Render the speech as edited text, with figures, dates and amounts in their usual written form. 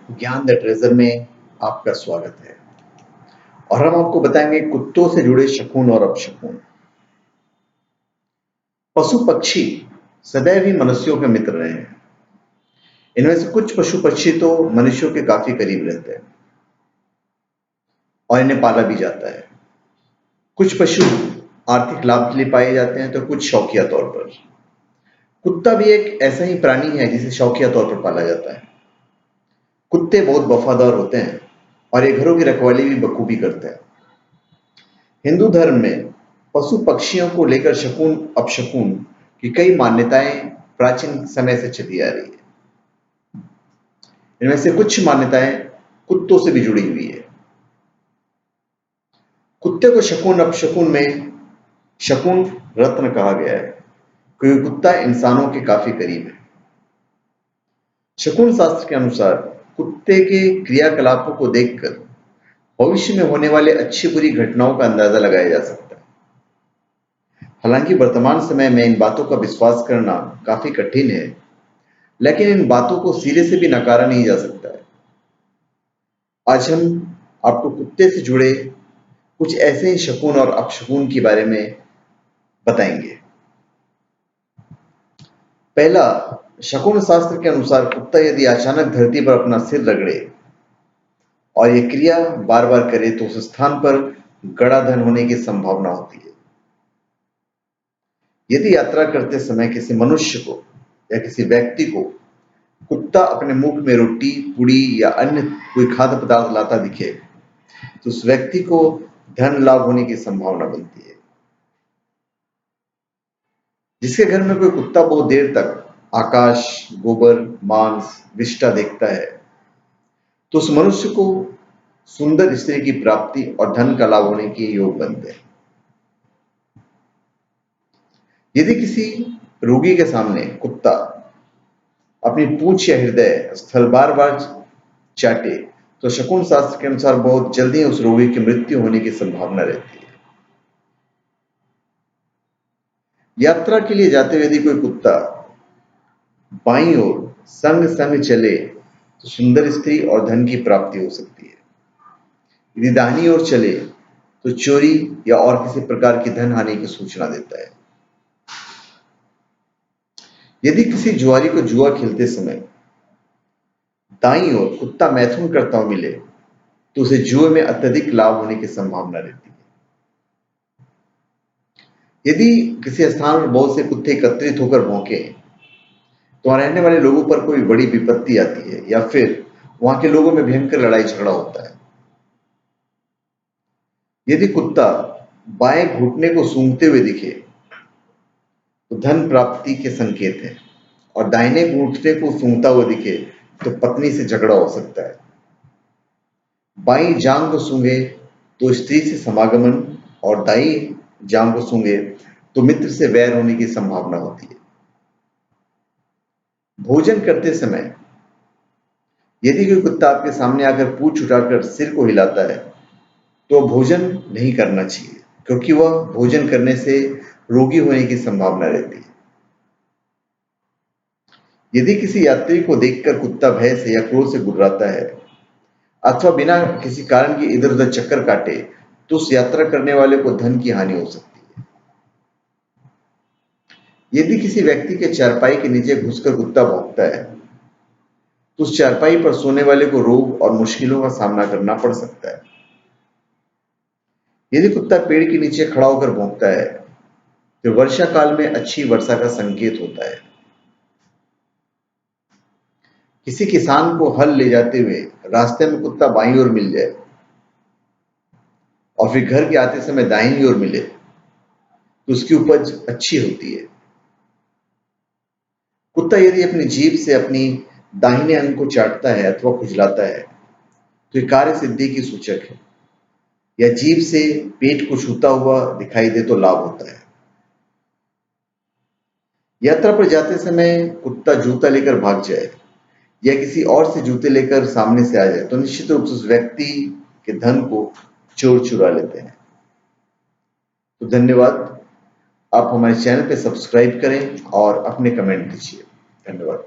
ज्ञान the treasure में आपका स्वागत है। और हम आपको बताएंगे कुत्तों से जुड़े शगुन और अपशगुन। पशु पक्षी सदैव ही मनुष्यों के मित्र रहे हैं। इनमें से कुछ पशु पक्षी तो मनुष्यों के काफी करीब रहते हैं और इन्हें पाला भी जाता है। कुछ पशु आर्थिक लाभ के लिए पाए जाते हैं तो कुछ शौकिया तौर पर। कुत्ता भी एक ऐसा ही प्राणी है जिसे शौकिया तौर पर पाला जाता है। कुत्ते बहुत वफादार होते हैं और ये घरों की रखवाली भी बखूबी करते हैं। हिंदू धर्म में पशु पक्षियों को लेकर शगुन अपशगुन की कई मान्यताएं प्राचीन समय से चली आ रही है। इनमें से कुछ मान्यताएं कुत्तों से भी जुड़ी हुई है। कुत्ते को शगुन अपशगुन में शगुन रत्न कहा गया है क्योंकि कुत्ता इंसानों के काफी करीब है। शगुन शास्त्र के अनुसार कुत्ते के क्रियाकलापों को देखकर भविष्य में होने वाले अच्छी बुरी घटनाओं का अंदाजा लगाया जा सकता है। हालांकि वर्तमान समय में इन बातों का विश्वास करना काफी कठिन है, लेकिन इन बातों को सिरे से भी नकारा नहीं जा सकता है। आज हम आपको कुत्ते से जुड़े कुछ ऐसे ही शगुन और अपशगुन के बारे में बताएंगे। पहला, शगुन शास्त्र के अनुसार कुत्ता यदि अचानक धरती पर अपना सिर रगड़े और ये क्रिया बार बार करे तो उस स्थान पर गड़ा धन होने की संभावना होती है। यदि यात्रा करते समय किसी मनुष्य को या किसी व्यक्ति को कुत्ता अपने मुख में रोटी, पुड़ी या अन्य कोई खाद्य पदार्थ लाता दिखे तो उस व्यक्ति को धन लाभ होने की संभावना बनती है। जिसके घर में कोई कुत्ता बहुत देर तक आकाश, गोबर, मांस, विष्ठा देखता है तो उस मनुष्य को सुंदर स्त्री की प्राप्ति और धन का लाभ होने के योग बनते हैं। यदि किसी रोगी के सामने कुत्ता अपनी पूंछ या हृदय स्थल बार बार चाटे तो शगुन शास्त्र के अनुसार बहुत जल्दी उस रोगी की मृत्यु होने की संभावना रहती है। यात्रा के लिए जाते हुए यदि कोई कुत्ता बाईं ओर संग संग चले तो सुंदर स्त्री और धन की प्राप्ति हो सकती है। यदि दाहिनी ओर चले तो चोरी या और किसी प्रकार की धन हानि की सूचना देता है। यदि किसी जुआरी को जुआ खेलते समय दाईं ओर कुत्ता मैथुन करता हुआ मिले तो उसे जुए में अत्यधिक लाभ होने की संभावना रहती है। यदि किसी स्थान पर बहुत से कुत्ते एकत्रित होकर भौंके तो वहां रहने वाले लोगों पर कोई बड़ी विपत्ति आती है या फिर वहां के लोगों में भयंकर लड़ाई झगड़ा होता है। यदि कुत्ता बाएं घुटने को सूंघते हुए दिखे तो धन प्राप्ति के संकेत है और दाहिने घुटने को सूंघता हुआ दिखे तो पत्नी से झगड़ा हो सकता है। बाईं जांघ को सूंघे तो स्त्री से समागमन और दाईं जांघ को सूंघे तो मित्र से वैर होने की संभावना होती है। भोजन करते समय यदि कोई कुत्ता आपके सामने आकर पूंछ उठाकर सिर को हिलाता है तो भोजन नहीं करना चाहिए क्योंकि वह भोजन करने से रोगी होने की संभावना रहती है। यदि किसी यात्री को देखकर कुत्ता भय से या क्रोध से गुर्राता है अथवा बिना किसी कारण के इधर उधर चक्कर काटे तो उस यात्रा करने वाले को धन की हानि हो सकती है। यदि किसी व्यक्ति के चारपाई के नीचे घुसकर कुत्ता भौंकता है तो उस चारपाई पर सोने वाले को रोग और मुश्किलों का सामना करना पड़ सकता है। यदि कुत्ता पेड़ के नीचे खड़ा होकर भौंकता है तो वर्षा काल में अच्छी वर्षा का संकेत होता है। किसी किसान को हल ले जाते हुए रास्ते में कुत्ता बाईं ओर मिल जाए और फिर घर के आते समय दाहिनी ओर मिले तो उसकी उपज अच्छी होती है। कुत्ता यदि अपनी जीभ से अपनी दाहिने अंग को चाटता है अथवा खुजलाता है तो यह कार्य सिद्धि की सूचक है। या जीभ से पेट को छूता हुआ दिखाई दे तो लाभ होता है। यात्रा पर जाते समय कुत्ता जूता लेकर भाग जाए या किसी और से जूते लेकर सामने से आ जाए तो निश्चित रूप से उस व्यक्ति के धन को चोर चुरा लेते हैं। तो धन्यवाद। आप हमारे चैनल पे सब्सक्राइब करें और अपने कमेंट दीजिए। धन्यवाद।